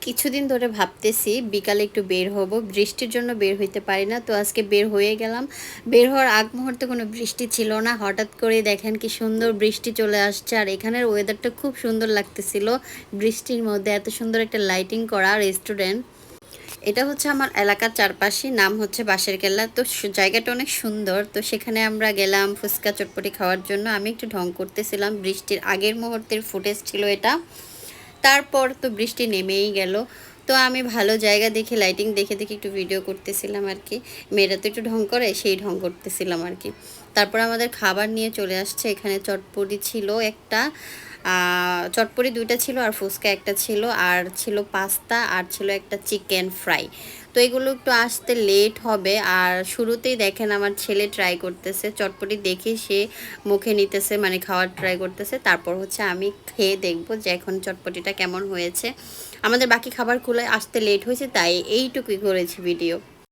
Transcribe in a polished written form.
কিছুদিন ধরে ভাবতেছি বিকালে একটু বের হব, বৃষ্টির জন্য বের হইতে পারি না। তো আজকে বের হয়ে গেলাম। বের হওয়ার আগ মুহূর্তে কোনো বৃষ্টি ছিল না, হঠাৎ করে দেখেন কি সুন্দর বৃষ্টি চলে আসছে। আর এখানের ওয়েদারটা খুব সুন্দর লাগতেছিল, বৃষ্টির মধ্যে এত সুন্দর একটা লাইটিং করা রেস্টুরেন্ট। এটা হচ্ছে আমার এলাকার চারপাশে, নাম হচ্ছে বাঁশের কেল্লা। তো জায়গাটা অনেক সুন্দর। তো সেখানে আমরা গেলাম ফুচকা চটপটি খাওয়ার জন্য। আমি একটু ঢং করতেছিলাম, বৃষ্টির আগের মুহূর্তের ফুটেজ ছিল এটা। তারপর তো বৃষ্টি নেমেই গেল। তো আমি ভালো জায়গা দেখে লাইটিং দেখে দেখে একটু ভিডিও করতেছিলাম আর কি। মেয়েরা তো একটু ঢং করে, সেই ঢং করতেছিলাম আর কি। তারপর আমাদের খাবার নিয়ে চলে আসছে। এখানে চটপটি ছিল একটা, চটপটি দুইটা ছিল, আর ফুচকা একটা ছিল, আর ছিল পাস্তা, আর ছিল একটা চিকেন ফ্রাই। তো এগুলো একটু আসতে লেট হবে। আর শুরুতেই দেখেন আমার ছেলে ট্রাই করতেছে চটপটি, দেখে সে মুখে নিতেছে, মানে খাওয়ার ট্রাই করতেছে। তারপর হচ্ছে আমি খেয়ে দেখব যে এখন চটপটিটা কেমন হয়েছে। আমাদের বাকি খাবার খুলে আসতে লেট হয়েছে, তাই এইটুকুই করেছি ভিডিও।